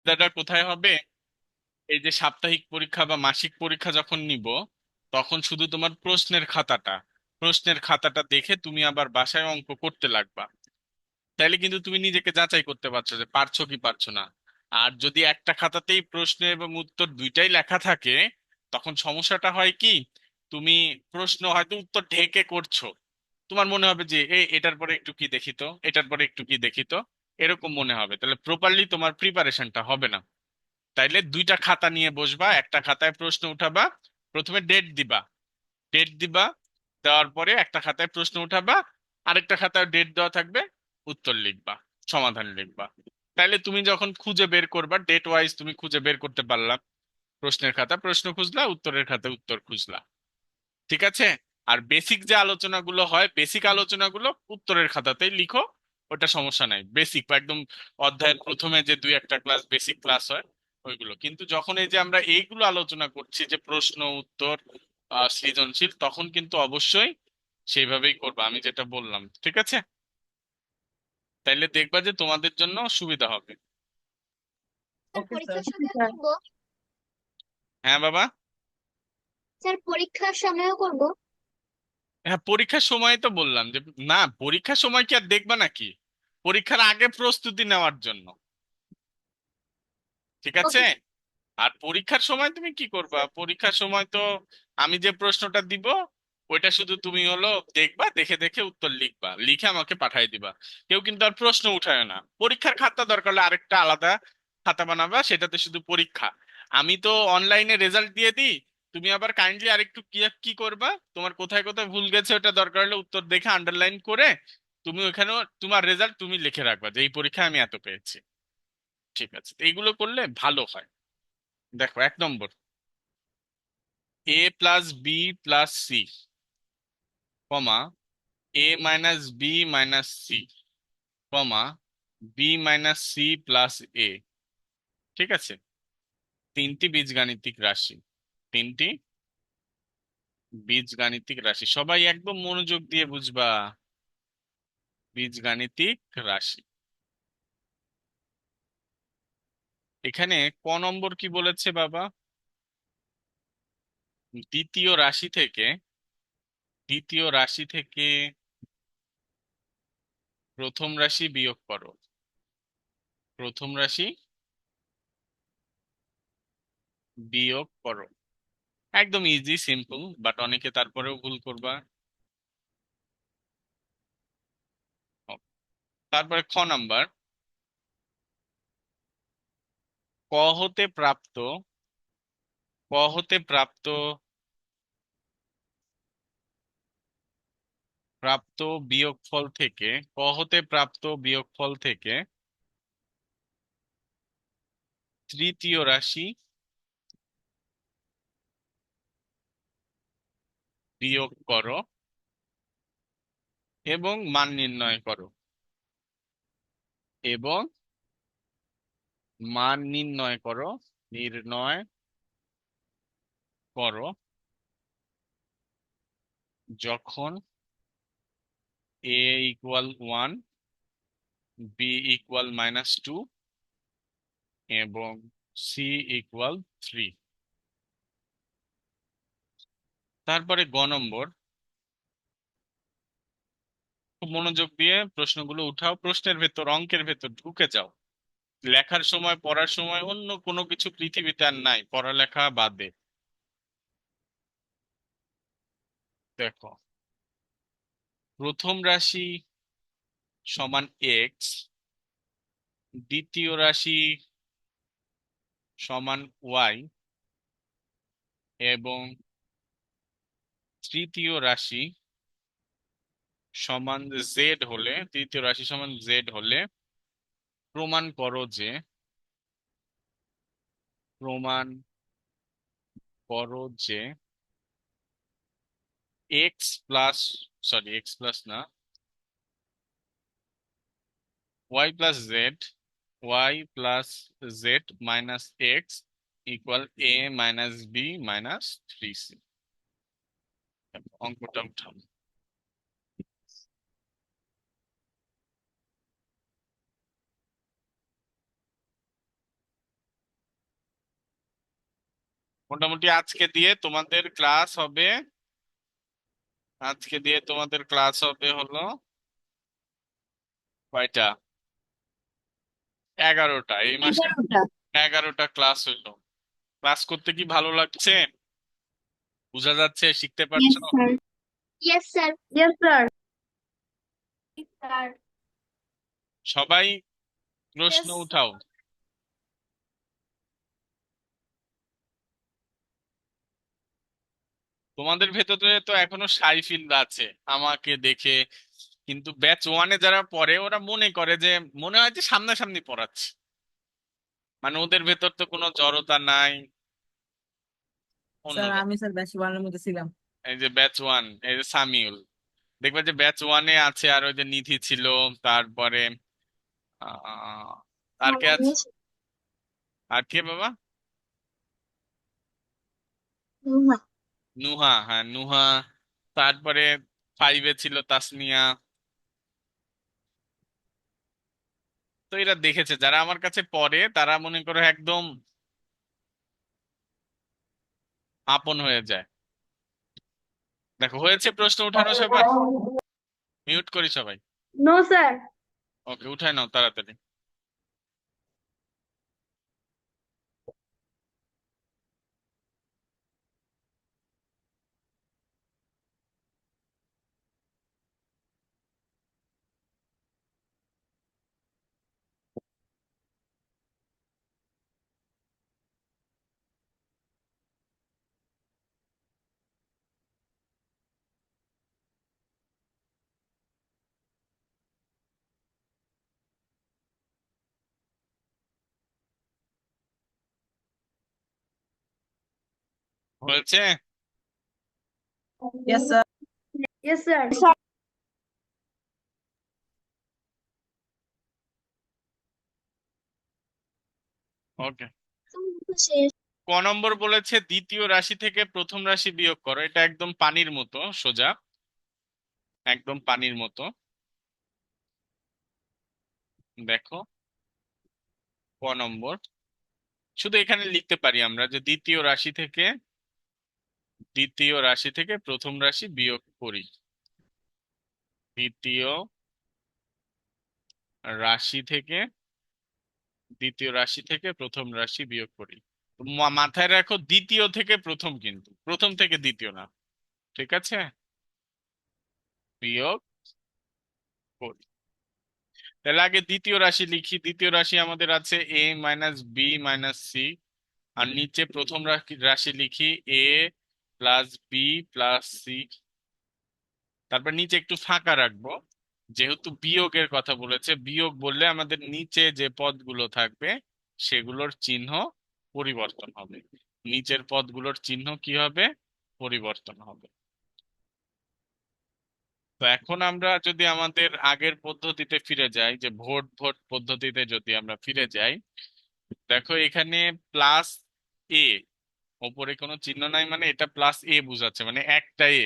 সুবিধাটা কোথায় হবে? এই যে সাপ্তাহিক পরীক্ষা বা মাসিক পরীক্ষা যখন নিব, তখন শুধু তোমার প্রশ্নের খাতাটা দেখে তুমি আবার বাসায় অঙ্ক করতে লাগবা। তাইলে কিন্তু তুমি নিজেকে যাচাই করতে পারছো যে পারছো কি পারছো না। আর যদি একটা খাতাতেই প্রশ্ন এবং উত্তর দুইটাই লেখা থাকে, তখন সমস্যাটা হয় কি, তুমি প্রশ্ন হয়তো উত্তর ঢেকে করছো, তোমার মনে হবে যে এটার পরে একটু কি দেখি তো, এটার পরে একটু কি দেখি তো, এরকম মনে হবে, তাহলে প্রপারলি তোমার প্রিপারেশনটা হবে না। তাইলে দুইটা খাতা নিয়ে বসবা, একটা খাতায় প্রশ্ন উঠাবা, প্রথমে ডেট দিবা, দেওয়ার পরে একটা খাতায় প্রশ্ন উঠাবা, আরেকটা খাতায় ডেট দেওয়া থাকবে, উত্তর লিখবা, সমাধান লিখবা। তাইলে তুমি যখন খুঁজে বের করবা ডেট ওয়াইজ, তুমি খুঁজে বের করতে পারলা, প্রশ্নের খাতা প্রশ্ন খুঁজলা, উত্তরের খাতা উত্তর খুঁজলা। ঠিক আছে? আর বেসিক যে আলোচনাগুলো হয়, বেসিক আলোচনাগুলো উত্তরের খাতাতেই লিখো, ওটা সমস্যা নাই। বেসিক বা একদম অধ্যায়ের প্রথমে যে দুই একটা ক্লাস বেসিক ক্লাস হয় ওইগুলো, কিন্তু যখন এই যে আমরা এইগুলো আলোচনা করছি যে প্রশ্ন উত্তর সৃজনশীল, তখন কিন্তু অবশ্যই সেইভাবেই করবা আমি যেটা বললাম। ঠিক আছে? তাইলে দেখবা যে তোমাদের জন্য সুবিধা হবে। স্যার পরীক্ষার সময় স্যার। করব? হ্যাঁ বাবা। স্যার পরীক্ষার সময়ও করব? হ্যাঁ, পরীক্ষার সময় তো বললাম যে, না পরীক্ষার সময় কি আর দেখবা নাকি, পরীক্ষার আগে প্রস্তুতি নেওয়ার জন্য। ঠিক আছে? ওকে। আর পরীক্ষার সময় তুমি কি করবা, পরীক্ষার সময় তো আমি যে প্রশ্নটা দিব ওইটা শুধু তুমি হলো দেখবা, দেখে দেখে উত্তর লিখবা, লিখে আমাকে পাঠিয়ে দিবা। কেউ কিন্তু আর প্রশ্ন উঠায় না, পরীক্ষার খাতা দরকার হলে আরেকটা আলাদা খাতা বানাবা, সেটাতে শুধু পরীক্ষা। আমি তো অনলাইনে রেজাল্ট দিয়ে দিই, তুমি আবার কাইন্ডলি আরেকটু কি কি করবা, তোমার কোথায় কোথায় ভুল গেছে ওটা দরকার হলে উত্তর দেখে আন্ডারলাইন করে তুমি ওখানে তোমার রেজাল্ট তুমি লিখে রাখবা যে এই পরীক্ষায় আমি এত পেয়েছি। ঠিক আছে? তো এইগুলো করলে ভালো হয়। দেখো, 1 নম্বর, a+b+c, কমা a-b-c, কমা b-c+a। ঠিক আছে? তিনটি বীজগাণিতিক রাশি, তিনটি বীজগাণিতিক রাশি, সবাই একদম মনোযোগ দিয়ে বুঝবা। বীজগাণিতিক রাশি। এখানে ক নম্বর কি বলেছে বাবা? দ্বিতীয় রাশি থেকে, দ্বিতীয় রাশি থেকে প্রথম রাশি বিয়োগ করো, প্রথম রাশি বিয়োগ করো। একদম ইজি সিম্পল, বাট অনেকে তারপরেও ভুল করবা। তারপরে খ নাম্বার, ক হতে প্রাপ্ত, ক হতে প্রাপ্ত, প্রাপ্ত বিয়োগফল থেকে, ক হতে প্রাপ্ত বিয়োগফল থেকে তৃতীয় রাশি বিয়োগ করো এবং মান নির্ণয় করো, এবং মান নির্ণয় করো, নির্ণয় করো যখন a=1, b=-2 এবং c=3। তারপরে গ নম্বর, খুব মনোযোগ দিয়ে প্রশ্নগুলো উঠাও, প্রশ্নের ভেতর অঙ্কের ভেতর ঢুকে যাও। লেখার সময় পড়ার সময় অন্য কোনো কিছু পৃথিবীতে আর নাই, পড়ালেখা বাদে। দেখো, প্রথম রাশি সমান এক্স, দ্বিতীয় রাশি সমান ওয়াই, এবং তৃতীয় রাশি সমান জেড হলে, তৃতীয় রাশি সমান জেড হলে প্রমাণ করো যে, প্রমাণ করো যে x plus, sorry x plus না, y+z ইকুয়াল a-b-3c। অঙ্কটা উঠাও। মোটামুটি আজকে দিয়ে তোমাদের ক্লাস হবে হলো কয়টা? 11টা এই মাসে। 11টা। 11টা ক্লাস হইলো। ক্লাস করতে কি ভালো লাগছে? বোঝা যাচ্ছে? শিখতে ইয়েস পারছো? Sir. Yes sir. Yes sir. Sir. সবাই প্রশ্ন ইয়েস। উঠাও। তোমাদের ভেতরে তো এখনো শাই ফিল আছে আমাকে দেখে, কিন্তু ব্যাচ 1-এ যারা পড়ে ওরা মনে করে যে, মনে হয় যে সামনাসামনি পড়াচ্ছে, মানে ওদের ভেতর তো কোনো জড়তা নাই, স্যার অন্যরকম। আমি স্যার ব্যাচ ওয়ানের মধ্যে ছিলাম। এই যে ব্যাচ 1, এই যে সামিউল, দেখবে যে ব্যাচ 1-এ আছে, আর ওই যে নিধি ছিল, তারপরে আহ আর কে আছে? আর কে বাবা? নুহা। নুহা, হ্যাঁ নুহা। তারপরে 5-এ ছিল তাসনিয়া। তো এরা দেখেছে, যারা আমার কাছে পড়ে তারা মনে করো একদম আপন হয়ে যায়। দেখো, হয়েছে প্রশ্ন উঠানো সবার? মিউট করি সবাই। No sir. ওকে, উঠায় নাও তাড়াতাড়ি। হয়েছে? Yes sir. Yes sir. Okay. শেষ। ক নম্বর বলেছে দ্বিতীয় রাশি থেকে প্রথম রাশি বিয়োগ করো। এটা একদম পানির মতো সোজা, একদম পানির মতো। দেখো, ক নম্বর শুধু এখানে লিখতে পারি আমরা যে দ্বিতীয় রাশি থেকে প্রথম রাশি বিয়োগ করি। দ্বিতীয় রাশি থেকে দ্বিতীয় রাশি থেকে প্রথম রাশি বিয়োগ করি। তো মাথায় রাখো, দ্বিতীয় থেকে প্রথম, কিন্তু প্রথম থেকে দ্বিতীয় না। ঠিক আছে? বিয়োগ করি। তাহলে আগে দ্বিতীয় রাশি লিখি। দ্বিতীয় রাশি আমাদের আছে a - b - c, আর নিচে প্রথম রাশি লিখি a+b+c। তারপর নিচে একটু ফাঁকা রাখবো, যেহেতু বিয়োগের কথা বলেছে। বিয়োগ বললে আমাদের নিচে যে পদগুলো থাকবে সেগুলোর চিহ্ন পরিবর্তন হবে। নিচের পদগুলোর চিহ্ন কি হবে? পরিবর্তন হবে। তো এখন আমরা যদি আমাদের আগের পদ্ধতিতে ফিরে যাই, যে ভোট ভোট পদ্ধতিতে যদি আমরা ফিরে যাই, দেখো এখানে প্লাস a, ওপরে কোনো চিহ্ন নাই মানে এটা প্লাস a বোঝাচ্ছে, মানে একটা এ।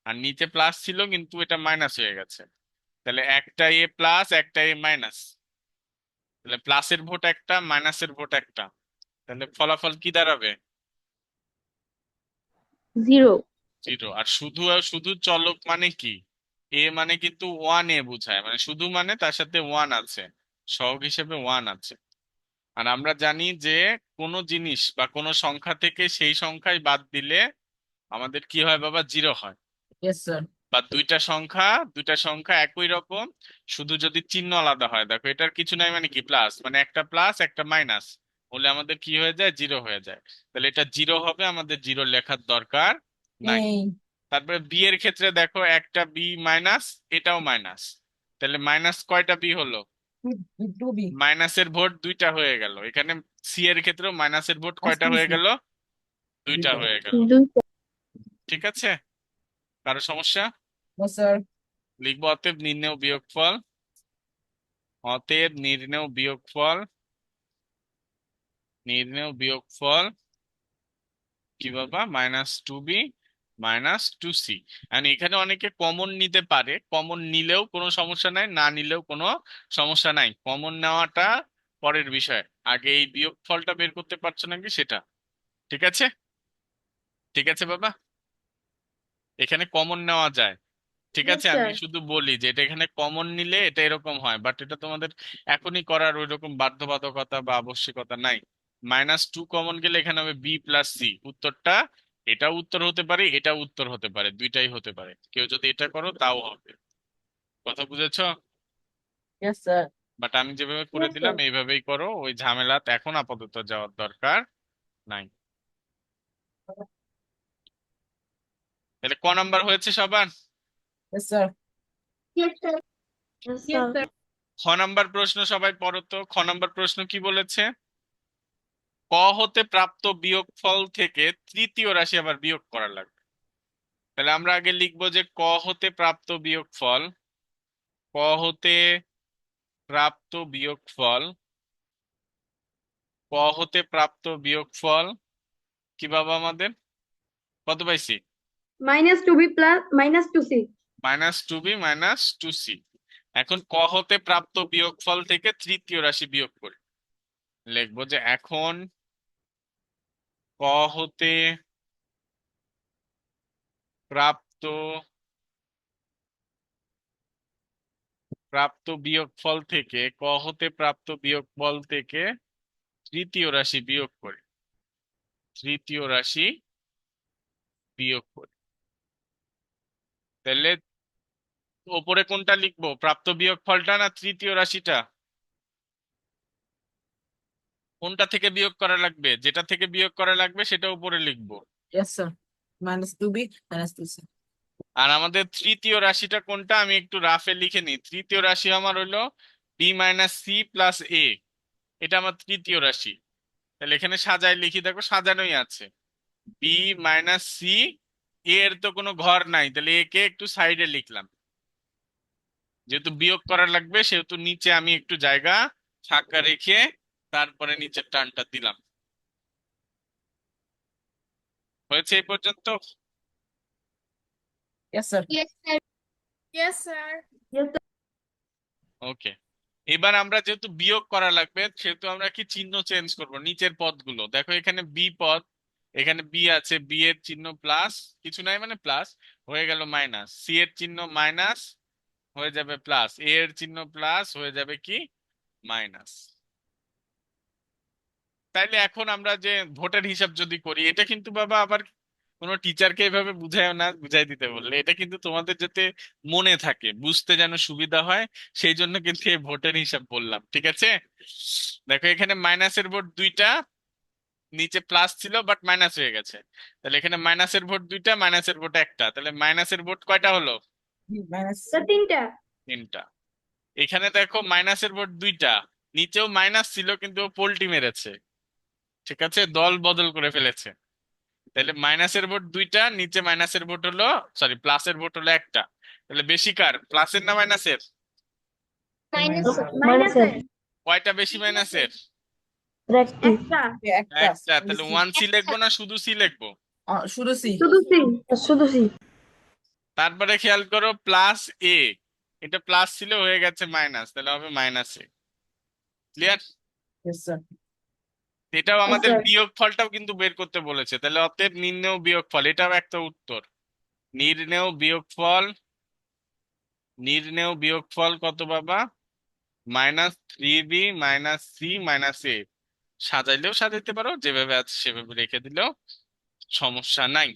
আর নিচে প্লাস ছিল কিন্তু এটা মাইনাস হয়ে গেছে, তাহলে একটা এ প্লাস একটা এ মাইনাস। তাহলে প্লাসের ভোট একটা, মাইনাসের ভোট একটা, তাহলে ফলাফল কি দাঁড়াবে? 0। 0। আর শুধু চলক মানে কি? এ মানে কিন্তু 1-এ বোঝায়, মানে শুধু মানে তার সাথে 1 আছে, সহগ হিসেবে 1 আছে। আর আমরা জানি যে কোনো জিনিস বা কোনো সংখ্যা থেকে সেই সংখ্যাই বাদ দিলে আমাদের কি হয় বাবা? 0 হয়। Yes sir. বা দুইটা সংখ্যা একই রকম, শুধু যদি চিহ্ন আলাদা হয়। দেখো, এটার কিছু নাই মানে কি? প্লাস, মানে একটা প্লাস একটা মাইনাস হলে আমাদের কি হয়ে যায়? 0 হয়ে যায়। তাহলে এটা 0 হবে, আমাদের 0 লেখার দরকার নাই। এই তারপরে বি এর ক্ষেত্রে দেখো, একটা বি মাইনাস, এটাও মাইনাস, তাহলে মাইনাস কয়টা বি হলো? Two B. মাইনাসের ভোট দুইটা হয়ে গেল এখানে। সি এর ক্ষেত্রেও মাইনাসের ভোট কয়টা আস্তে হয়ে আস্তে। গেল? দুইটা দুইটা। হয়ে গেল। 2। ঠিক আছে? কারো সমস্যা? No sir. লিখবো অতএব নির্ণেয় বিয়োগফল কি বাবা? -2b - 2c। আর এখানে অনেকে কমন নিতে পারে, কমন নিলেও কোনো সমস্যা নাই, না নিলেও কোনো সমস্যা নাই। কমন নেওয়াটা পরের বিষয়, আগে এই বিয়োগফলটা বের করতে পারছো নাকি সেটা। ঠিক আছে? ঠিক আছে বাবা, এখানে কমন নেওয়া যায়। ঠিক Yes, আছে, আমি sir. শুধু বলি যে এটা এখানে কমন নিলে এটা এরকম হয়, বাট এটা তোমাদের এখনই করার ওই রকম বাধ্যবাধকতা বা আবশ্যকতা নাই। -2 কমন গেলে এখানে হবে B+C। উত্তরটা এটাও উত্তর হতে পারে, এটাও উত্তর হতে পারে, দুইটাই হতে পারে। কেউ যদি এটা করো তাও হবে। কথা বুঝেছো? Yes, sir. বাট আমি যেভাবে করে Yes, দিলাম sir. এইভাবেই করো, ওই ঝামেলাতে এখন আপাতত যাওয়ার দরকার নাই। তাহলে ক নাম্বার হয়েছে সবার? Yes, sir. Yes, sir. Yes, sir. খ নাম্বার প্রশ্ন সবাই পড়ো তো। খ নাম্বার প্রশ্ন কি বলেছে? ক হতে প্রাপ্ত বিয়োগফল থেকে তৃতীয় রাশি আবার বিয়োগ করা লাগবে। তাহলে আমরা আগে লিখবো যে ক হতে প্রাপ্ত বিয়োগফল, ক হতে প্রাপ্ত বিয়োগফল, ক হতে প্রাপ্ত বিয়োগফল কি বাবা আমাদের? কত পাইছি? -2b plus -2c. -2b -2c। এখন ক হতে প্রাপ্ত বিয়োগফল থেকে তৃতীয় রাশি বিয়োগ করি। লিখবো যে এখন ক হতে প্রাপ্ত প্রাপ্ত বিয়োগফল থেকে, ক হতে প্রাপ্ত বিয়োগফল থেকে তৃতীয় রাশি বিয়োগ করি, তৃতীয় রাশি বিয়োগ করি। তাহলে ওপরে কোনটা লিখবো, প্রাপ্ত বিয়োগফলটা না তৃতীয় রাশিটা? কোনটা থেকে বিয়োগ করা লাগবে? যেটা থেকে বিয়োগ করা লাগবে সেটা উপরে লিখবো। Yes, sir. -2b -2c. আর আমাদের তৃতীয় রাশিটা কোনটা আমি একটু রাফে লিখে নিই। তৃতীয় রাশি আমার হলো B-C+A। এটা আমার তৃতীয় রাশি। তাহলে এখানে সাজায় লিখি, দেখো সাজানোই আছে। B-C, এর তো কোনো ঘর নাই, তাহলে একে একটু সাইডে লিখলাম। যেহেতু বিয়োগ করা লাগবে সেহেতু নিচে আমি একটু জায়গা ফাঁকা রেখে তারপরে নিচের টানটা দিলাম। হয়েছে এই পর্যন্ত? Yes, sir. Yes, sir. Yes, sir. Yes, sir. ওকে, এবার আমরা যেহেতু বিয়োগ করা লাগবে সেহেতু আমরা কি চিহ্ন চেঞ্জ করব নিচের পদগুলো। দেখো এখানে বি পদ, এখানে বি আছে, বি এর চিহ্ন প্লাস, কিছু নাই মানে প্লাস, হয়ে গেল মাইনাস। সি এর চিহ্ন মাইনাস, হয়ে যাবে প্লাস। এ এর চিহ্ন প্লাস, হয়ে যাবে কি মাইনাস। তাইলে এখন আমরা যে ভোটের হিসাব যদি করি, এটা কিন্তু বাবা আবার কোনো টিচারকে এভাবে বুঝায় না, বুঝাই দিতে বললে এটা কিন্তু তোমাদের যাতে মনে থাকে, বুঝতে যেন সুবিধা হয়, সেই জন্য কিন্তু এই ভোটের হিসাব বললাম। ঠিক আছে, দেখো এখানে মাইনাসের ভোট দুইটা, নিচে প্লাস ছিল বাট মাইনাস হয়ে গেছে। তাহলে এখানে মাইনাসের ভোট দুইটা, মাইনাসের ভোট একটা, তাহলে মাইনাসের ভোট কয়টা হলো? B minus The তিনটা। তিনটা। এখানে দেখো মাইনাসের ভোট দুইটা, নিচেও মাইনাস ছিল কিন্তু ও পোল্টি মেরেছে, ঠিক আছে, দল বদল করে ফেলেছে। তাহলে মাইনাসের ভোট দুইটা, নিচে মাইনাসের ভোট হলো, সরি প্লাসের ভোট হলো একটা। তাহলে বেশি কার, প্লাসের না মাইনাসের? মাইনাসের। কয়টা বেশি মাইনাসের? একটা। একটা একটা। তাহলে C. ওয়ান সি লিখবো না শুধু সি লিখবো? শুধু C. শুধু সি। শুধু সি। তারপরে খেয়াল করো প্লাস এ, এটা প্লাস ছিল হয়ে গেছে মাইনাস, তাহলে হবে মাইনাস এ। ক্লিয়ার? Yes, sir. এটাও Yes, আমাদের sir. বিয়োগ ফলটাও কিন্তু বের করতে বলেছে, তাহলে অতএব নির্ণেয় বিয়োগ ফল, এটাও একটা উত্তর। নির্ণেয় বিয়োগ ফল, নির্ণেয় বিয়োগ ফল কত বাবা? -3b -c - a। সাজাইলেও সাজাইতে পারো, যেভাবে আছে সেভাবে রেখে দিলেও সমস্যা নাই।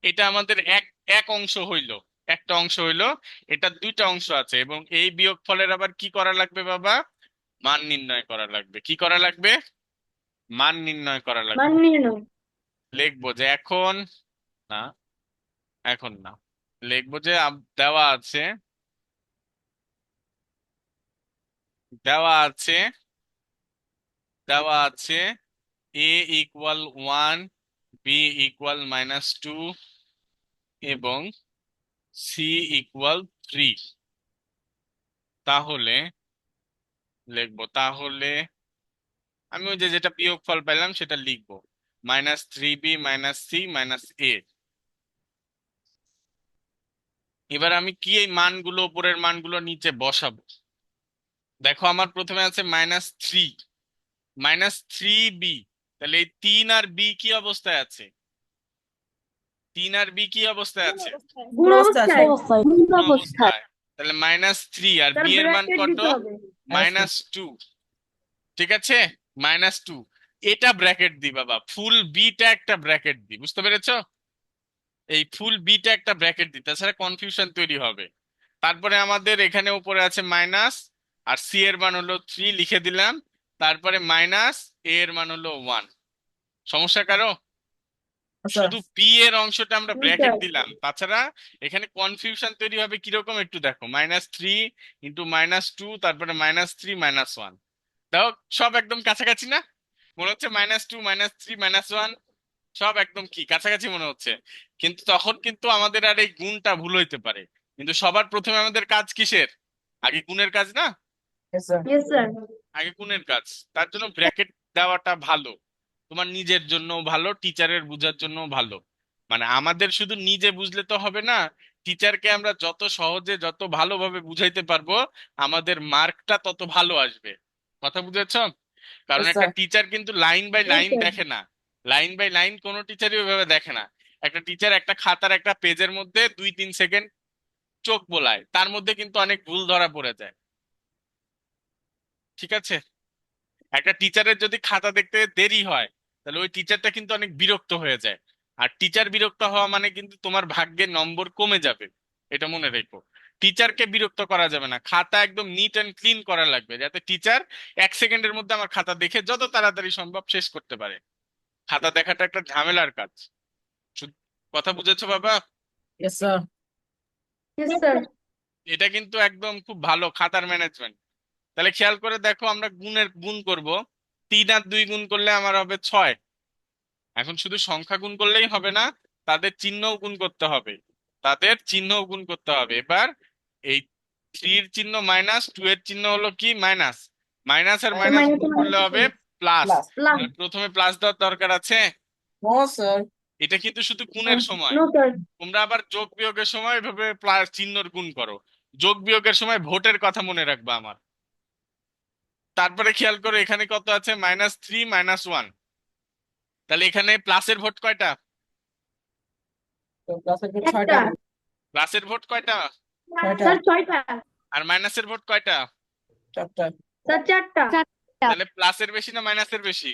এটা আমাদের এক এক অংশ হইলো, একটা অংশ হইলো। এটা দুইটা অংশ আছে এবং এই বিয়োগ ফলের আবার কি করা লাগবে বাবা? মান নির্ণয় করা লাগবে। কি করা লাগবে? মান নির্ণয় করা মান লাগবে। নির্ণয়। লিখবো যে এখন, না এখন না, লিখবো যে দেওয়া আছে, দেওয়া আছে, দেওয়া আছে a=1, b=-2 এবং c=3। তাহলে লিখবো, তাহলে আমি ওই যে যেটা বিয়োগফল পেলাম সেটা লিখবো, -3b -c - a। এবার আমি কি এই মানগুলো, উপরের মানগুলো নিচে বসাবো। দেখো আমার প্রথমে আছে -3, -3b, তাহলে এই 3 আর বি কি অবস্থায় আছে? 3 আর বি কি অবস্থায় আছে? গুণ অবস্থায় আছে। অবস্থায় গুণ অবস্থায়। তাহলে -3 আর তার বি এর মান ব্র্যাকেট কত? দিতে হবে -2। ঠিক আছে, -2। এটা ব্র্যাকেট দি বাবা, ফুল বিটা একটা ব্র্যাকেট দি, বুঝতে পেরেছো? এই ফুল বিটা একটা ব্র্যাকেট দি, তাছাড়া কনফিউশন তৈরি হবে। তারপরে আমাদের এখানে উপরে আছে মাইনাস, আর সি এর মান হলো 3 লিখে দিলাম। তারপরে মাইনাস এ এর মান হলো 1। সমস্যা কারো? স্যার শুধু পি এর অংশটা আমরা জি ব্র্যাকেট স্যার দিলাম, তাছাড়া এখানে কনফিউশন তৈরি হবে কিরকম একটু দেখো। -3 ইন্টু -2, তারপরে -3 -1। দেখো সব একদম কাছাকাছি না? মনে হচ্ছে -2 -3 -1 সব একদম কি কাছাকাছি মনে হচ্ছে। কিন্তু তখন কিন্তু আমাদের আর এই গুণটা ভুল হইতে পারে। কিন্তু সবার প্রথমে আমাদের কাজ কিসের? আগে গুণের কাজ না? ইয়েস স্যার ইয়েস স্যার আগে গুণের কাজ। তার জন্য ব্র্যাকেট দেওয়াটা ভালো, তোমার নিজের জন্য ভালো, টিচারের বোঝার জন্য ভালো। মানে আমাদের শুধু নিজে বুঝলে তো হবে না, টিচারকে আমরা যত সহজে যত ভালোভাবে বুঝাইতে পারবো আমাদের মার্কটা তত ভালো আসবে। কথা বুঝেছো? কারণ ইয়েস একটা স্যার টিচার কিন্তু line by yes line sir দেখে না। লাইন বাই লাইন কোনো টিচারই ওইভাবে দেখে না। একটা টিচার একটা খাতার একটা পেজের মধ্যে 2-3 সেকেন্ড চোখ বোলায়, তার মধ্যে কিন্তু অনেক ভুল ধরা পড়ে যায়। ঠিক আছে, একটা টিচারের যদি খাতা দেখতে দেরি হয় তাহলে ওই টিচারটা কিন্তু অনেক বিরক্ত হয়ে যায়। আর টিচার বিরক্ত হওয়া মানে কিন্তু তোমার ভাগ্যের নম্বর কমে যাবে। এটা মনে রেখো। টিচারকে বিরক্ত করা যাবে না, খাতা একদম নিট অ্যান্ড ক্লিন করা লাগবে, যাতে টিচার 1 সেকেন্ডের মধ্যে আমার খাতা দেখে যত তাড়াতাড়ি সম্ভব শেষ করতে পারে। খাতা দেখাটা একটা ঝামেলার কাজ। কথা বুঝেছো বাবা? ইয়েস স্যার ইয়েস স্যার এটা কিন্তু একদম খুব ভালো খাতার ম্যানেজমেন্ট। তাহলে খেয়াল করে দেখো, আমরা গুণ করব। 3 আর 2 গুণ করলে আমার হবে 6। এখন শুধু সংখ্যা গুণ করলেই হবে না, তাদের চিহ্নও গুণ করতে হবে। তাদের চিহ্নও গুণ করতে হবে। এবার এই 3 এর চিহ্ন মাইনাস, 2 এর চিহ্ন হলো কি মাইনাস, মাইনাস আর মাইনাস মাইনাস মাইনাস গুণ করলে হবে প্লাস। প্লাস প্লাস তাহলে প্রথমে প্লাস দেওয়ার দরকার আছে। নো স্যার এটা কিন্তু শুধু গুণের সময়। নো স্যার তোমরা আবার যোগ বিয়োগের সময় এভাবে প্লাস চিহ্নর গুণ করো। যোগ বিয়োগের সময় ভোটের কথা মনে রাখবা আমার। তারপরে খেয়াল করো এখানে কত আছে, -3 -1। তাহলে এখানে প্লাসের ভোট কয়টা? ক্লাসের একটা 6টা প্লাসের ভোট কয়টা? 6টা স্যার 6টা আর মাইনাসের ভোট কয়টা? 4টা স্যার 4টা তাহলে প্লাসের বেশি না মাইনাসের বেশি?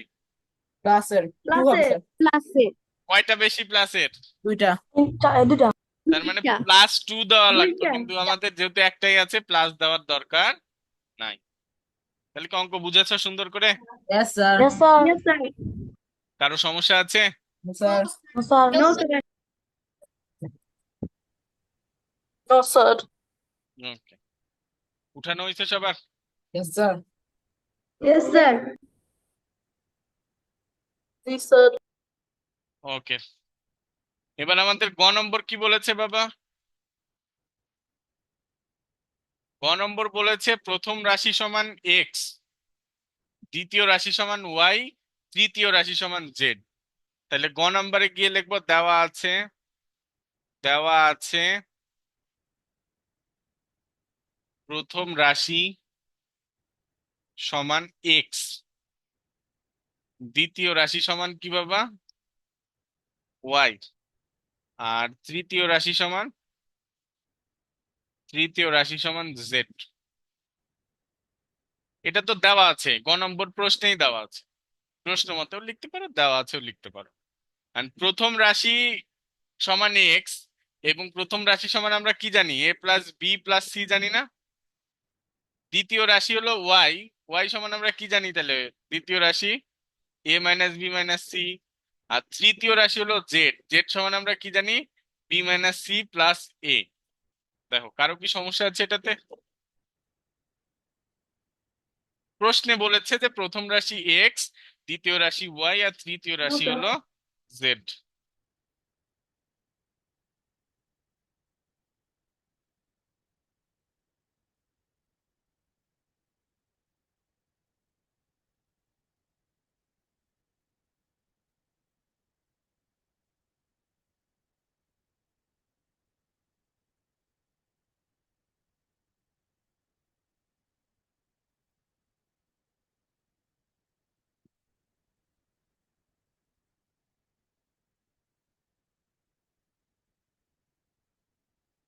ক্লাসের 2 হবে প্লাসে স্যার প্লাসে কয়টা বেশি প্লাসের? 2টা দুটা তার মানে +2 দেওয়া লাগতো, দুইটা কিন্তু আমাদের যেহেতু একটাই আছে প্লাস দেওয়ার দরকার নাই। তাহলে কি অঙ্ক বুঝেছো সুন্দর করে? Yes sir yes sir yes sir কারো সমস্যা আছে? Sir sir no sir no sir okay, উঠানো হয়েছে সবার? ইয়েস স্যার ইয়েস স্যার জি স্যার ওকে, এবার আমাদের গ নম্বর কি বলেছে বাবা? গ নম্বর বলেছে প্রথম রাশি সমান এক্স, দ্বিতীয় রাশি সমান ওয়াই, তৃতীয় রাশি সমান জেড। তাহলে গ নম্বরে গিয়ে লিখবো দেওয়া আছে প্রথম রাশি সমান এক্স, দ্বিতীয় রাশি সমান কি বাবা? ওয়াই, আর তৃতীয় রাশি সমান জেড। এটা তো দেওয়া আছে, গ নম্বর প্রশ্নেই দেওয়া আছে। প্রশ্ন মতেও লিখতে পারো, দেওয়া আছেও লিখতে পারো। আর প্রথম রাশি সমান এক্স, এবং প্রথম রাশি সমান আমরা কি জানি, এ প্লাস বি প্লাস সি জানি না? দ্বিতীয় রাশি হলো ওয়াই, ওয়াই সমান আমরা কি জানি তাহলে? দ্বিতীয় রাশি এ মাইনাস বি মাইনাস সি। আর তৃতীয় রাশি হলো জেড, জেড সমান আমরা কি জানি? বি মাইনাস সি প্লাস এ। দেখো কারো কি সমস্যা আছে এটাতে? প্রশ্নে বলেছে যে প্রথম রাশি এক্স, দ্বিতীয় রাশি ওয়াই, আর তৃতীয় রাশি হলো জেড।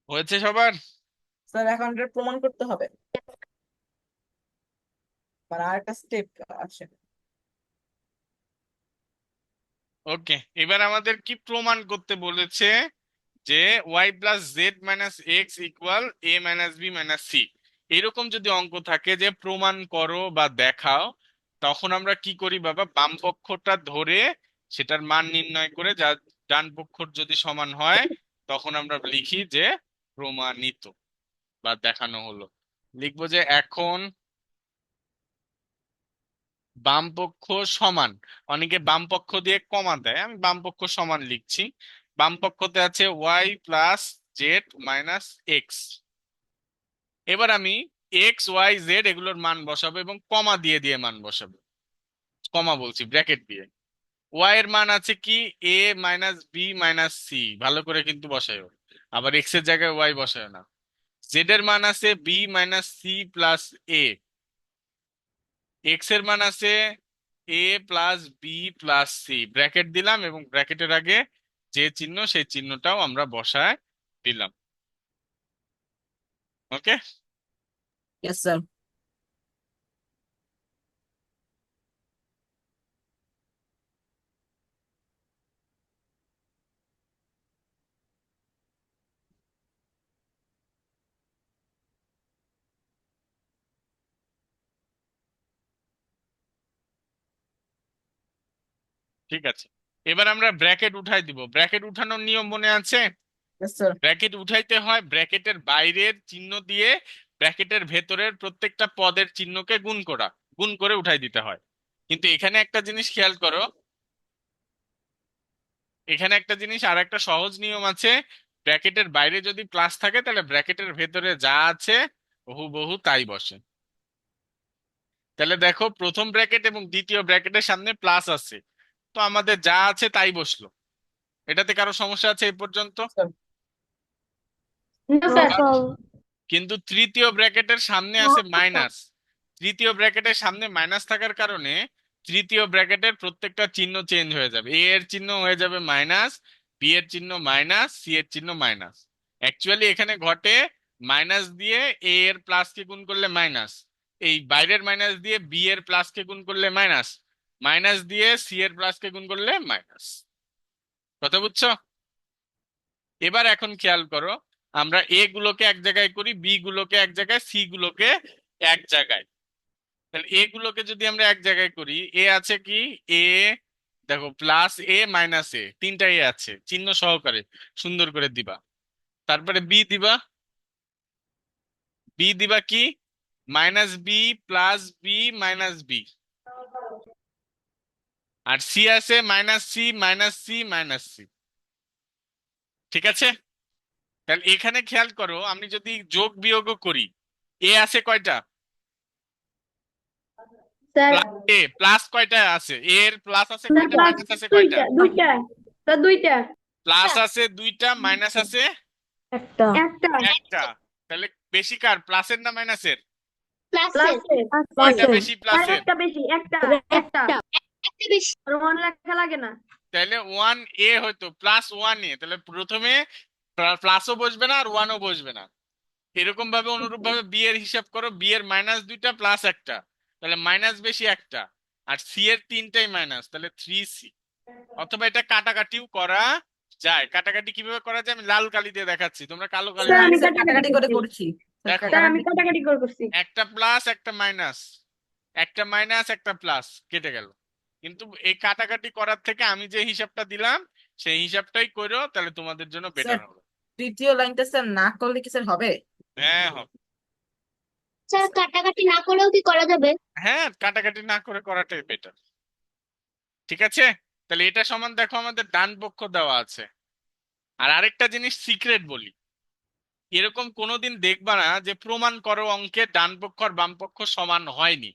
হয়েছে সবার? স্যার এখন এটা প্রমাণ করতে হবে, মানে আরেকটা স্টেপ আছে। ওকে, এবার আমাদের কি প্রমাণ করতে বলেছে? যে Y plus Z minus X equal A minus B minus C. এরকম যদি অঙ্ক থাকে যে প্রমাণ করো বা দেখাও, তখন আমরা কি করি বাবা? বাম পক্ষটা ধরে সেটার মান নির্ণয় করে যা ডান পক্ষর যদি সমান হয়, তখন আমরা লিখি যে প্রমাণিত বা দেখানো হলো। লিখবো যে এখন বাম পক্ষ সমান, অনেকে বাম পক্ষ দিয়ে কমা দেয়, আমি বাম পক্ষ সমান লিখছি। বাম পক্ষতে আছে Y plus Z minus X. এবার আমি এক্স ওয়াই জেড এগুলোর মান বসাবো এবং কমা দিয়ে দিয়ে মান বসাবো। কমা বলছি, ব্র্যাকেট দিয়ে। ওয়াই এর মান আছে কি? এ মাইনাস বি মাইনাস সি, ভালো করে কিন্তু বসাইও। আবার এক্স এর জায়গায় ওয়াই বসায় না। জেড এর মান আছে B minus C plus A. X এর মান আছে A plus B plus C, bracket দিলাম এবং ব্র্যাকেটের আগে যে চিহ্ন সেই চিহ্নটাও আমরা বসায় দিলাম। ওকে। Yes sir. ঠিক আছে, এবার আমরা ব্র্যাকেট উঠাই দিব। ব্র্যাকেট উঠানোর নিয়ম মনে আছে? Yes sir. ব্র্যাকেট উঠাইতে হয় ব্র্যাকেটের বাইরের চিহ্ন দিয়ে ব্র্যাকেটের ভেতরের প্রত্যেকটা পদের চিহ্নকে গুণ করে উঠাই দিতে হয়। কিন্তু এখানে একটা জিনিস খেয়াল করো, এখানে একটা জিনিস আর একটা সহজ নিয়ম আছে। ব্র্যাকেটের বাইরে যদি প্লাস থাকে তাহলে ব্র্যাকেটের ভেতরে যা আছে হুবহু তাই বসে। তাহলে দেখো, প্রথম ব্র্যাকেট এবং দ্বিতীয় ব্র্যাকেটের সামনে প্লাস আছে, তো আমাদের যা আছে তাই বসলো। এটাতে কারো সমস্যা আছে এই পর্যন্ত? Sir No, no sir. Sir. কিন্তু তৃতীয় ব্র্যাকেটের সামনে আছে মাইনাস। তৃতীয় ব্র্যাকেটের সামনে মাইনাস থাকার কারণে তৃতীয় ব্র্যাকেটের প্রত্যেকটা চিহ্ন চেঞ্জ হয়ে যাবে। এ এর চিহ্ন হয়ে যাবে মাইনাস, বি এর চিহ্ন মাইনাস, সি এর চিহ্ন মাইনাস। অ্যাকচুয়ালি এখানে ঘটে মাইনাস দিয়ে এ এর প্লাস কে গুণ করলে মাইনাস, এই বাইরের মাইনাস দিয়ে বি এর প্লাস কে গুণ করলে মাইনাস, মাইনাস দিয়ে সি এর প্লাস কে গুণ করলে মাইনাস। কথা বুঝছো? এবার এখন খেয়াল করো, আমরা এ গুলোকে এক জায়গায় করি, বি গুলোকে এক জায়গায়, সি গুলোকে এক জায়গায়। তাহলে এ গুলোকে যদি আমরা এক জায়গায় করি, এ আছে কি? এ, দেখো প্লাস এ মাইনাস এ, তিনটা এ আছে চিহ্ন সহকারে, সুন্দর করে দিবা। তারপরে বি দিবা। বি দিবা কি? Minus B plus B minus B. আর সি আছে minus C minus C minus C. ঠিক আছে? তাহলে এখানে খেয়াল করো, আমি যদি যোগ বিয়োগও করি, এ আছে কয়টা? Sir, এ প্লাস কয়টা আছে? এর প্লাস আছে sir, কয়টা, class মাইনাস আছে কয়টা? দুইটা, sir, দুইটা, প্লাস আছে দুইটা, মাইনাস আছে একটা, একটা, একটা। তাহলে বেশি কার, প্লাসের না মাইনাসের? ক্লাসের, কয়টা ক্লাসের, বেশি আর প্লাসের? একটা বেশি, একটা, একটা, আর ওয়ান লেখা লাগে না। তাহলে ওয়ান এ হয়তো প্লাস ওয়ান এ, তাহলে প্রথমে প্লাসও বসবে না আর ওয়ানও বসবে না। এরকম ভাবে অনুরূপ ভাবে বি এর হিসাব করো, বি এর মাইনাস দুইটা প্লাস একটা, তাহলে মাইনাস বেশি একটা, আর সি এর তিনটাই মাইনাস, তাহলে থ্রি সি। অথবা এটা কাটাকাটিও করা যায়। কাটাকাটি কিভাবে করা যায় আমি লাল কালি দিয়ে দেখাচ্ছি, তোমরা কালো কালি স্যার দিয়ে আমি স্যার কাটাকাটি কাটাকাটি করে করছি, করছি। স্যার দেখো। স্যার আমি কাটাকাটি। কাটাকাটি করে করছি। একটা প্লাস একটা মাইনাস, একটা মাইনাস একটা প্লাস, কেটে গেল। কিন্তু এই কাটাকাটি করার থেকে আমি যে হিসাবটা দিলাম সেই হিসাবটাই করো, তাহলে তোমাদের জন্য স্যার বেটার হবে। তৃতীয় লাইনটা স্যার না করলে কি স্যার হবে? হ্যাঁ হবে। স্যার কাটাকাটি না করেও কি করা যাবে? হ্যাঁ, কাটাকাটি না করে করাটাই বেটার। ঠিক আছে, তাহলে এটা সমান, দেখো আমাদের ডান পক্ষ দেওয়া আছে। আর আরেকটা জিনিস সিক্রেট বলি, এরকম কোনোদিন দেখবা না যে প্রমাণ করো অঙ্কে ডান পক্ষ আর বাম পক্ষ সমান হয়নি।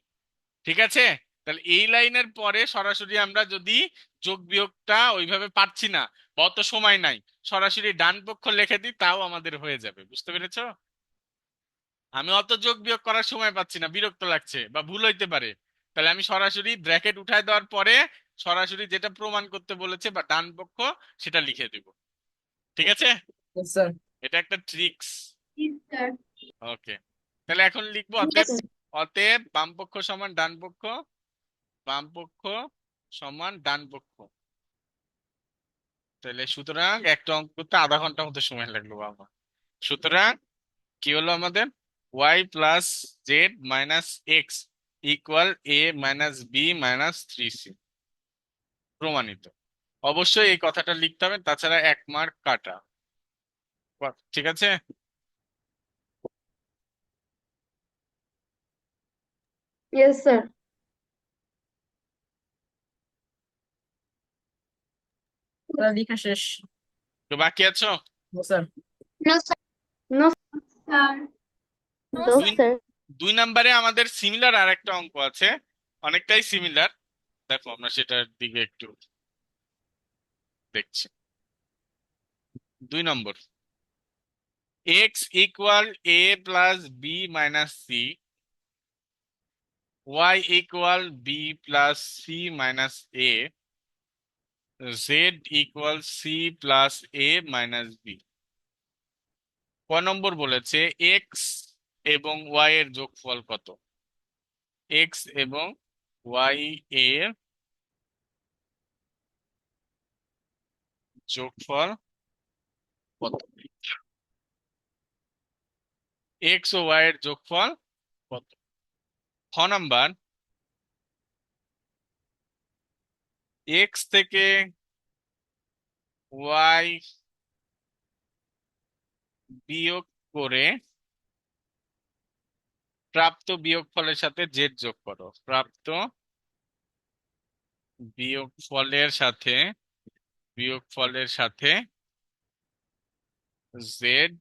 ঠিক আছে? তাহলে এই লাইনের পরে সরাসরি আমরা যদি যোগ বিয়োগটা ওইভাবে পারছি না বা অত সময় নাই, সরাসরি ডান পক্ষ লিখে দিই, তাও আমাদের হয়ে যাবে। বুঝতে পেরেছো? আমি অত যোগ বিয়োগ করার সময় পাচ্ছি না, বিরক্ত লাগছে বা ভুল হইতে পারে, তাহলে আমি সরাসরি ব্র্যাকেট উঠায় দেওয়ার পরে সরাসরি যেটা প্রমাণ করতে বলেছে বা ডান পক্ষ সেটা লিখে দিব। ঠিক আছে? Yes, sir. এটা একটা ট্রিক্স। স্যার ওকে, তাহলে এখন লিখবো Yes, অতএব, sir. অতএব বাম পক্ষ সমান ডান পক্ষ, বাম পক্ষ সমান ডান পক্ষ। তাহলে সুতরাং একটা অঙ্ক করতে আধা ঘন্টা মতো সময় লাগলো বাবা। সুতরাং কি হলো আমাদের, Y plus Z minus X equal A minus B minus 3c, প্রমাণিত। অবশ্যই এই কথাটা লিখতে হবে, তাছাড়া 1 মার্ক কাটা। ঠিক আছে। ইয়েস স্যার ওটা লেখা শেষ। তো বাকি আছো? No sir. No, sir. No sir No, দুই sir. 2 নম্বরে আমাদের সিমিলার আর একটা অঙ্ক আছে, অনেকটাই সিমিলার। দেখো আমরা সেটার দিকে একটু দেখছি। 2 number, X equal A plus B minus C, Y equal B plus C minus A, Z equal C plus A minus B. ক নম্বর বলেছে এক্স এবং ওয়াই এর যোগফল কত? এক্স এবং ওয়াই এর যোগফল কত? এক্স ও ওয়াই এর যোগফল কত? খ নাম্বার, এক্স থেকে ওয়াই বিয়োগ করে প্রাপ্ত বিয়োগফলের সাথে জেড যোগ করো। প্রাপ্ত বিয়োগফলের সাথে জেড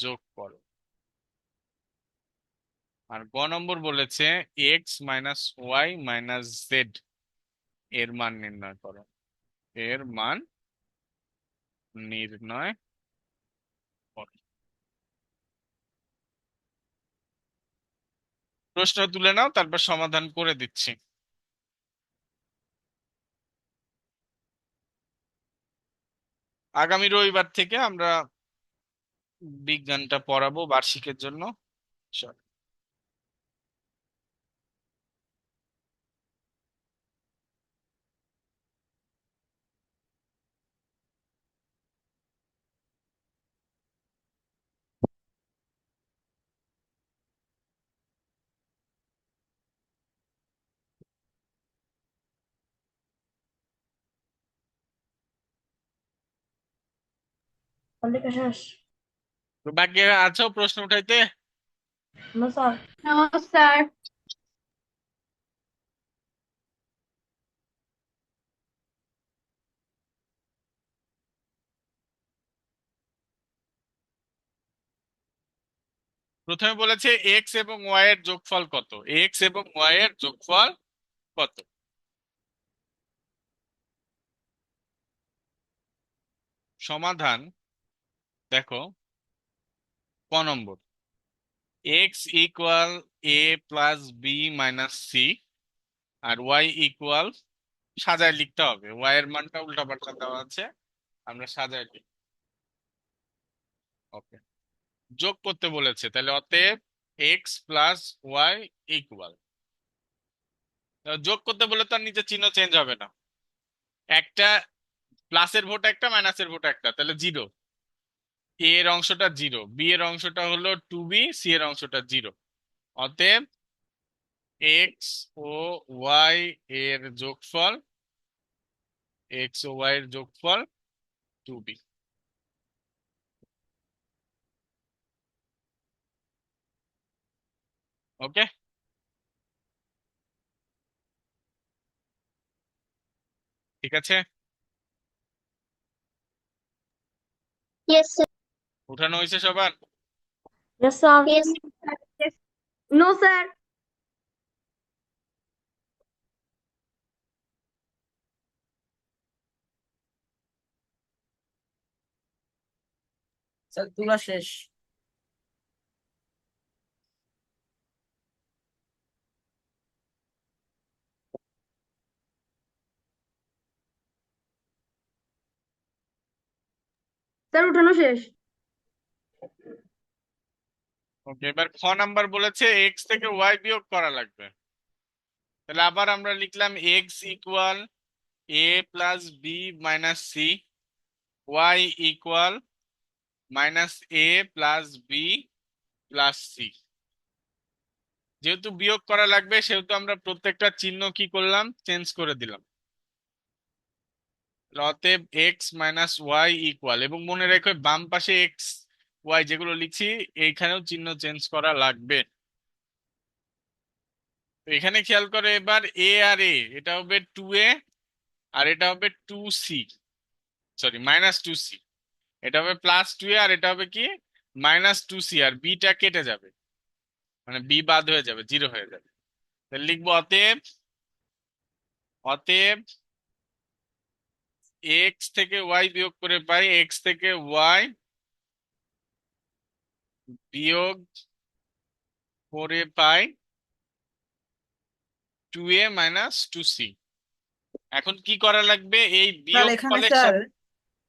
যোগ করো। আর গ নম্বর বলেছে X minus Y minus Z এর মান নির্ণয় করো। এর মান নির্ণয় করো। প্রশ্ন তুলে নাও, তারপর সমাধান করে দিচ্ছি। আগামী রবিবার থেকে আমরা বিজ্ঞানটা পড়াবো বার্ষিকের জন্য। লেখা শেষ তো বাকি আছো প্রশ্ন উঠাইতে? নো স্যার নো স্যার প্রথমে বলেছে এক্স এবং ওয়াই এর যোগফল কত? এক্স এবং ওয়াই এর যোগফল কত? সমাধান দেখো, ক নম্বর, X equal A plus B minus C, R Y equal, সাজায় লিখতে হবে, ওয়াই এর মানটা উল্টাপাল্টা দেওয়া আছে, আমরা সাজায় লিখি। ওকে, যোগ করতে বলেছে, তাহলে অতএব এক্স প্লাস ওয়াই ইকুয়াল, যোগ করতে বলে তো আর নিচে চিহ্ন চেঞ্জ হবে না। একটা প্লাসের ভোট একটা, মাইনাসের ভোট একটা, তাহলে 0। এ এর অংশটা 0, বি এর অংশটা হলো 2b, সি এর অংশটা 0। অতএব এক্স ও ওয়াই এর যোগফল, এক্স ও ওয়াই এর যোগফল 2b। ওকে, ঠিক আছে। Yes, sir. উঠানো হয়েছে সবার? Yes sir Yes. No sir sir তুলা শেষ। স্যার উঠানো শেষ। ওকে, এবার খ নাম্বার বলেছে এক্স থেকে ওয়াই বিয়োগ করা লাগবে। তাহলে আবার আমরা লিখলাম X equal A plus B minus C, Y equal minus A plus B plus C. যেহেতু বিয়োগ করা লাগবে সেহেতু আমরা প্রত্যেকটা চিহ্ন কি করলাম, চেঞ্জ করে দিলাম। অতএব এক্স মাইনাস ওয়াই ইকুয়াল, এবং মনে রেখো বাম পাশে এক্স ওয়াই যেগুলো লিখছি এইখানেও চিহ্ন চেঞ্জ করা লাগবে। তো এখানে খেয়াল করো, এবার এ আর এ, এটা হবে 2a আর এটা হবে 2c, সরি -2c। এটা হবে +2a আর এটা হবে কি -2c, আর বিটা কেটে যাবে, মানে বি বাদ হয়ে যাবে, 0 হয়ে যাবে। তাহলে লিখবো অতএব, অতএব এক্স থেকে ওয়াই বিয়োগ করে পাই এক্স থেকে ওয়াই বিয়োগ করে পাই 2a - 2c। এখন কি করা লাগবে, এই স্যার বিয়োগ এখানে ফলের স্যার সাথে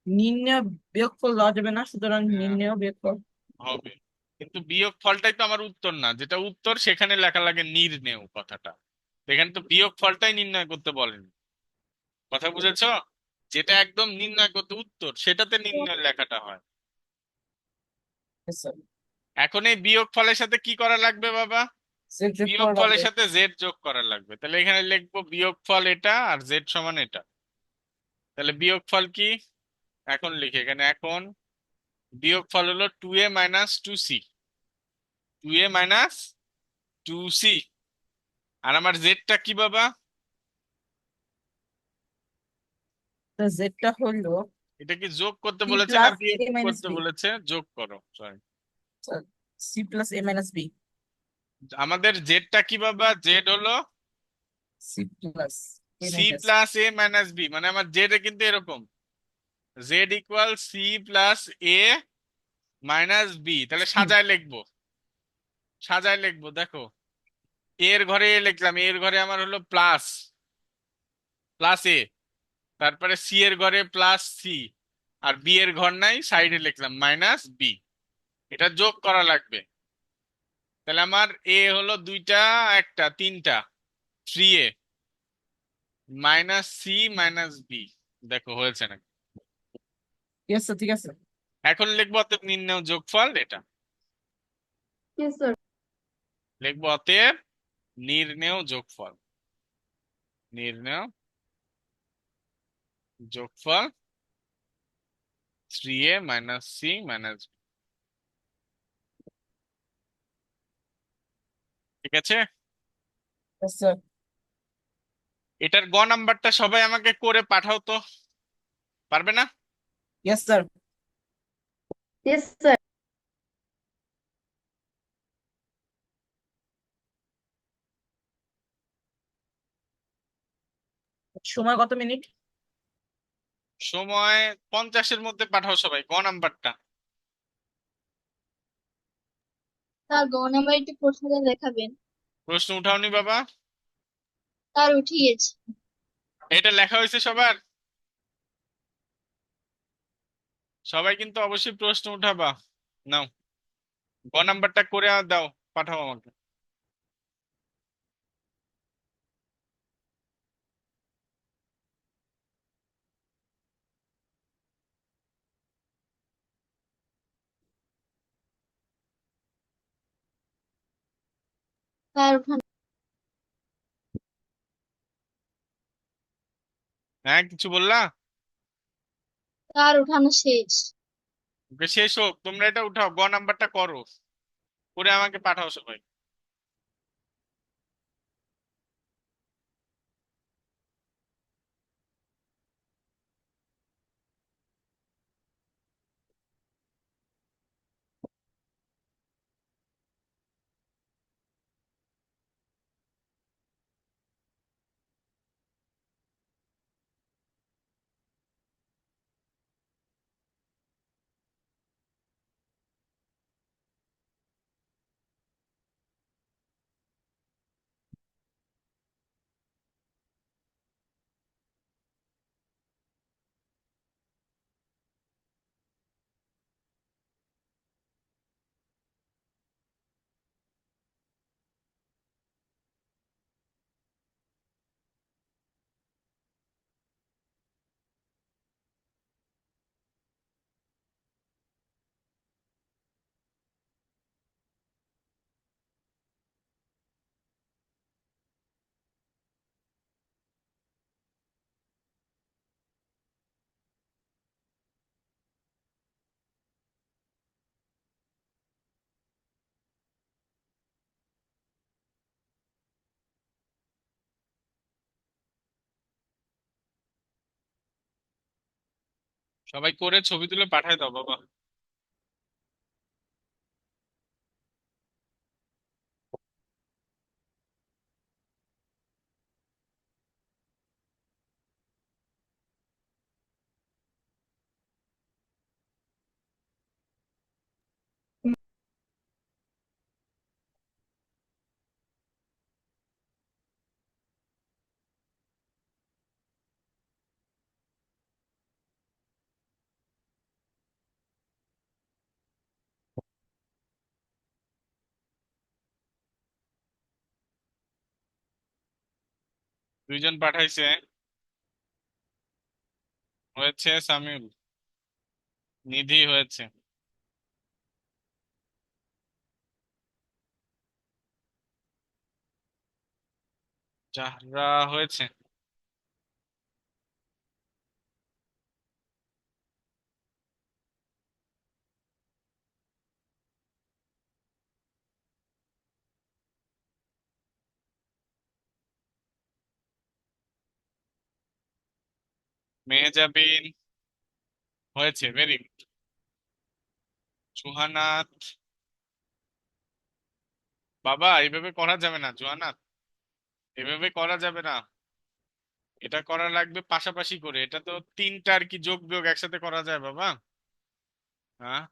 নির্ণয় বিয়োগফল দেওয়া যাবে না, সুতরাং হ্যাঁ, নির্ণয় বিয়োগফল। হবে, কিন্তু বিয়োগ ফলটাই তো আমার উত্তর না, যেটা উত্তর সেখানে লেখা লাগে নির্ণেয় কথাটা। তো এখানে তো বিয়োগ ফলটাই নির্ণয় করতে বলেনি, কথা বুঝেছো? যেটা একদম নির্ণয় করতে উত্তর সেটাতে নির্ণয় লেখাটা হয়। Yes, sir. এখন এই বিয়োগ ফলের সাথে কি করা লাগবে বাবা, সেট যোগ বিয়োগ করা ফলের লাগবে। সাথে জেড যোগ করা লাগবে। তাহলে এখানে লিখবো বিয়োগ ফল এটা আর জেড সমান এটা। তাহলে বিয়োগ ফল কি, এখন লিখে এখানে, এখন বিয়োগ ফল হলো 2a - 2c, 2a - 2c। আর আমার জেডটা কি বাবা, জেডটা হলো এটা কি যোগ করতে সি বলেছে না প্লাস বিয়োগ এ মাইনাস করতে বি। বলেছে? যোগ করো, sorry. C plus A minus B. আমাদের জেডটা কি বাবা, জেড হলো C plus A C minus. Plus A minus B, মানে আমার জেড কিন্তু এরকম, Z equal C plus A minus B. তাহলে সাজায় লিখবো, সাজায় লিখবো, দেখো এর ঘরে এ লিখলাম, এর ঘরে আমার হলো প্লাস, প্লাস এ, তারপরে সি এর ঘরে প্লাস সি, আর বি এর ঘর নাই, সাইডে লিখলাম মাইনাস বি। এটা যোগ করা লাগবে। তাহলে আমার এ হলো দুইটা, একটা, তিনটা, 3a -c -b। দেখো হয়েছে না? ঠিক আছে ঠিক আছে। এখন লিখবো অতএব নির্ণেয় যোগফল এটা, Yes, sir. লিখবো অতএব নির্ণেয় যোগফল, নির্ণেয় যোগফল 3a - c - b। ঠিক আছে? Yes, sir. এটার গ নাম্বারটা সবাই আমাকে করে পাঠাও তো, পারবে না? Yes sir. Yes, sir. সময় কত মিনিট? সময় 50-এর মধ্যে পাঠাও সবাই গ নাম্বারটা। তার গ নাম্বার একটু প্রশ্নটা দেখাবেন। প্রশ্ন উঠাওনি বাবা? তার উঠিয়েছে। এটা লেখা হয়েছে সবার? সবাই কিন্তু অবশ্যই প্রশ্ন উঠাবা। নাও, গ নাম্বারটা করে দাও, পাঠাও আমাকে। তার উঠানো, হ্যাঁ, কিছু বললা? তার উঠানো শেষ। ওকে, শেষ হোক, তোমরা এটা উঠাও, গ নাম্বারটা করো, করে আমাকে পাঠাও সবাই। সবাই করে ছবি তুলে পাঠায় দাও বাবা। দুইজন পাঠাইছে। হয়েছে সামিউল। নিধি হয়েছে। জাহরা হয়েছে। মেহজাবিন হয়েছে, ভেরি গুড। জুহানাত, বাবা এইভাবে করা যাবে না জুহানাত, এভাবে করা যাবে না। এটা করা লাগবে পাশাপাশি করে, এটা তো তিনটা আর কি যোগ বিয়োগ একসাথে করা যায় বাবা। হ্যাঁ,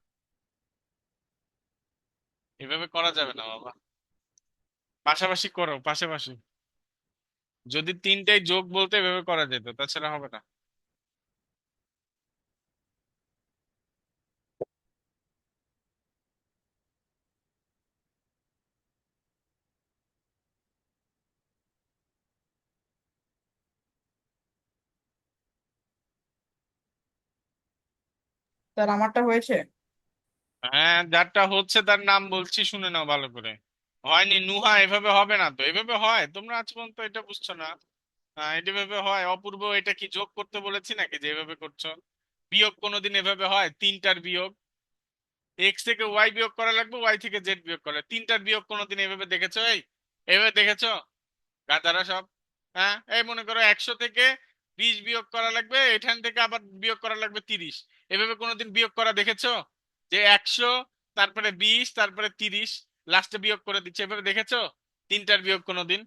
এভাবে করা যাবে না বাবা, পাশাপাশি করো পাশাপাশি। যদি তিনটাই যোগ বলতে এভাবে করা যেত, তাছাড়া হবে না। স্যার আমারটা হয়েছে। হ্যাঁ, যারটা হচ্ছে তার নাম বলছি, শুনে নাও ভালো করে। হয়নি নুহা, এভাবে হবে না তো। এভাবে হয়? তোমরা আজ পর্যন্ত এটা বুঝছো না? হ্যাঁ, এটা এভাবে হয়। অপূর্ব, এটা কি যোগ করতে বলেছি নাকি যে এভাবে করছো? বিয়োগ কোনোদিন এভাবে হয়? তিনটার বিয়োগ, এক্স থেকে ওয়াই বিয়োগ করা লাগবে, ওয়াই থেকে জেড বিয়োগ করে। তিনটার বিয়োগ কোনোদিন এভাবে দেখেছো? এভাবে দেখেছো? গাধারা সব। হ্যাঁ, এই মনে করো 100 থেকে 20 বিয়োগ করা লাগবে, এখান থেকে আবার বিয়োগ করা লাগবে 30। এভাবে কোনোদিন বিয়োগ করা দেখেছো? যে 100, তারপরে 20, তারপরে 30, লাস্টে বিয়োগ করে দিচ্ছে, এভাবে দেখেছো তিনটার বিয়োগ কোনোদিন?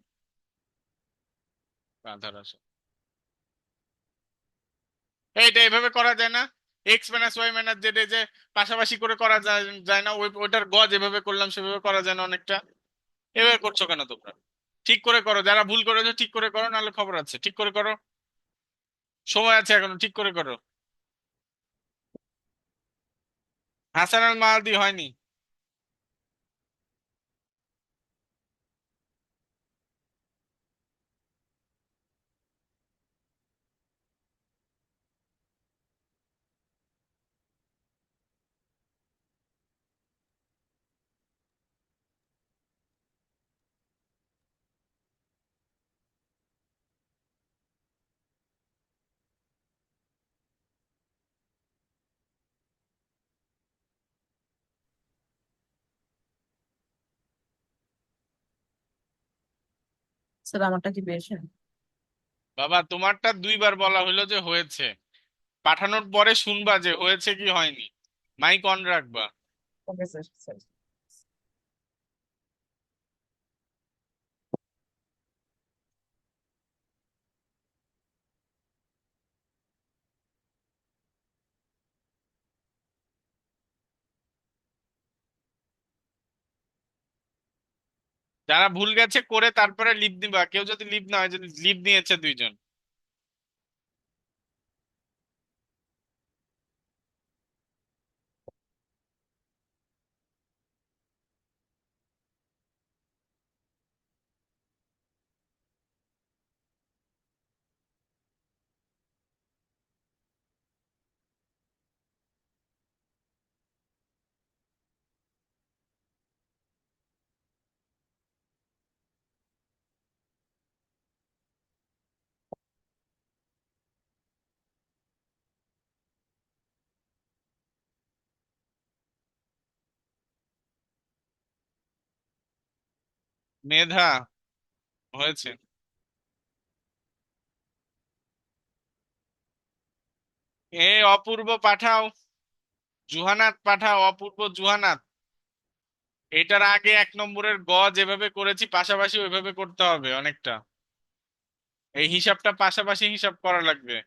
গাধারা সব। এইটা এভাবে করা যায় না? X minus Y minus Z, যে পাশাপাশি করে করা যায় যায় না? ওইটার গজ এভাবে করলাম, সেভাবে করা যায় না অনেকটা? এভাবে করছো কেন তোমরা? ঠিক করে করো, যারা ভুল করেছো ঠিক করে করো, নাহলে খবর আছে। ঠিক করে করো, সময় আছে এখনো, ঠিক করে করো। হাসান আল মাহাদি হয়নি। স্যার আমারটা কি পেয়েছেন? বাবা তোমারটা দুইবার বলা হলো যে হয়েছে, পাঠানোর পরে শুনবা যে হয়েছে কি হয়নি। মাইক অন রাখবা। Okay sir sir. যারা ভুল গেছে করে তারপরে লিভ দিবা। কেউ যদি লিভ না হয়, যদি লিভ নিয়েছে দুইজন। মেধা হয়েছে। অপূর্ব পাঠাও, জুহানাত পাঠাও, অপূর্ব জুহানাত। এটার আগে 1 নম্বরের যেভাবে করেছি পাশাপাশি ওইভাবে করতে হবে অনেকটা। এই হিসাবটা পাশাপাশি হিসাব করা লাগবে।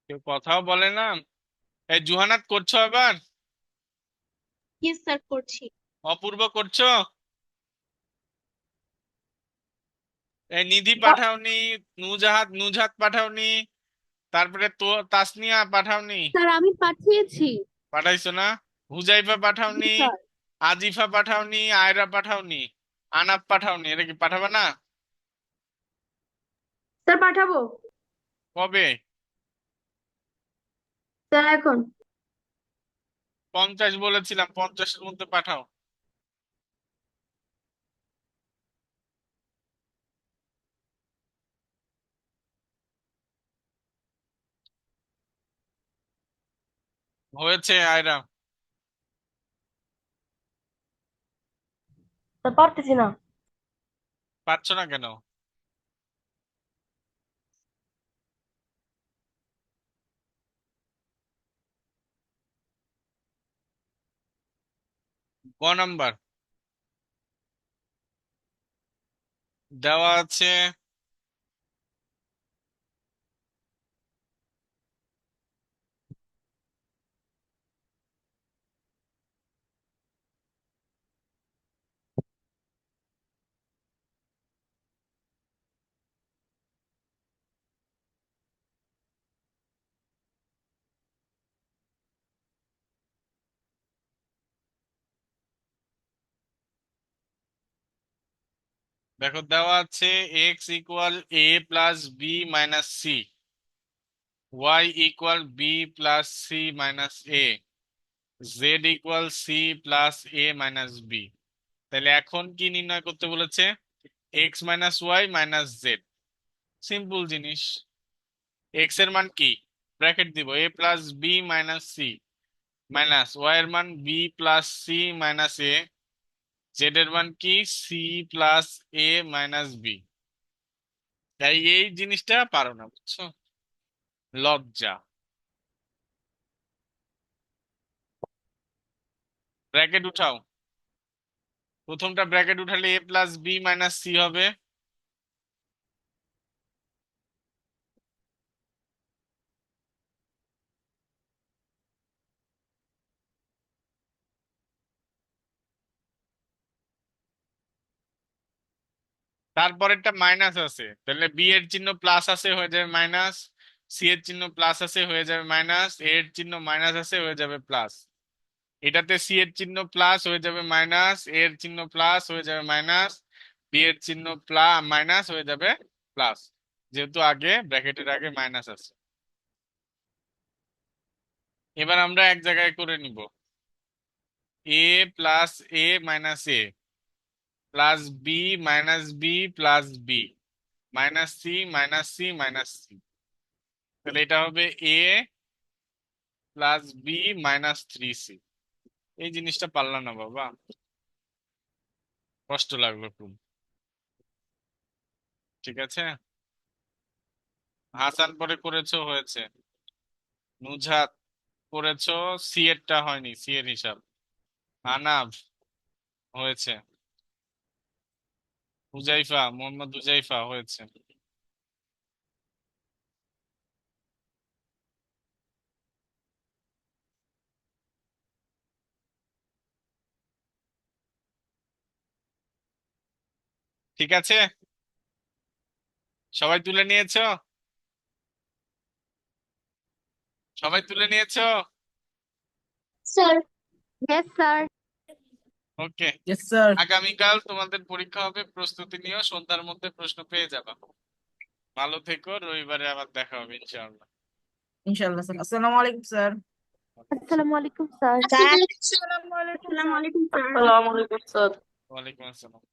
কেউ কথাও বলে না। এই জুহানাত করছো আবার? ইয়েস স্যার করছি। অপূর্ব করছো? এই নিধি পাঠাওনি, নুজাহাত পাঠাওনি, তারপরে তো তাসনিয়া পাঠাওনি। স্যার আমি পাঠিয়েছি। পাঠাইছো না? হুজাইফা জি পাঠাওনি, স্যার। আজিফা পাঠাওনি, আয়রা পাঠাওনি, আনাপ পাঠাওনি। এটা কি পাঠাবা না? স্যার পাঠাবো। কবে? স্যার এখন। 50 বলেছিলাম, 50-এর মধ্যে পাঠাও। হয়েছে আয়রা? স্যার পারতেছি না। পারছো না কেন? নাম্বার দেওয়া আছে। দেখো দেওয়া আছে X equal A plus B minus C, Y equal B plus C minus A, Z equal C plus A minus B. তাহলে এখন কি নির্ণয় করতে বলেছে? X minus Y minus Z. Simple জিনিস। এক্স এর মান কি? ব্র্যাকেট দিব, A plus B minus C, minus Y এর মান B plus C minus A, Z এর মান কি? C plus A minus B. তাই এই জিনিসটা পারো না, বুঝছো? লজ্জা। ব্র্যাকেট উঠাও। প্রথমটা ব্র্যাকেট উঠালে এ প্লাস বি মাইনাস সি হবে। তারপরেরটা মাইনাস আছে, তাহলে বি এর চিহ্ন প্লাস আছে হয়ে যাবে মাইনাস, সি এর চিহ্ন প্লাস আছে হয়ে যাবে মাইনাস, এ এর চিহ্ন মাইনাস আছে হয়ে যাবে প্লাস। এটাতে সি এর চিহ্ন প্লাস হয়ে যাবে মাইনাস, এ এর চিহ্ন প্লাস হয়ে যাবে মাইনাস, বি এর চিহ্ন মাইনাস হয়ে যাবে প্লাস, যেহেতু আগে ব্র্যাকেটের আগে মাইনাস আছে। এবার আমরা এক জায়গায় করে নিব, A plus A minus A plus B minus B plus B minus C minus C minus C. তাহলে এটা হবে এ প্লাস বি মাইনাস 3c। এই জিনিসটা পারলাম না বাবা, কষ্ট লাগবে খুব। ঠিক আছে, হাসান পরে করেছো হয়েছে, নুজহাত করেছো, সি এরটা হয়নি, সি এর হিসাব। আনাব হয়েছে, হুজাইফা মোহাম্মদ হুজাইফা হয়েছে। ঠিক আছে, সবাই তুলে নিয়েছো? সবাই তুলে নিয়েছো? Sir yes sir. Okay. Yes sir. আগামীকাল তোমাদের পরীক্ষা হবে, প্রস্তুতি নিও, সন্ধ্যার মধ্যে প্রশ্ন পেয়ে যাবা। ভালো থেকো, রবিবারে আবার দেখা হবে ইনশাআল্লাহ। ইনশাআল্লাহ স্যার। আসসালামু আলাইকুম স্যার। আসসালামু আলাইকুম স্যার। আসসালামু আলাইকুম স্যার। আসসালামু আলাইকুম স্যার। ওয়ালাইকুম আসসালাম।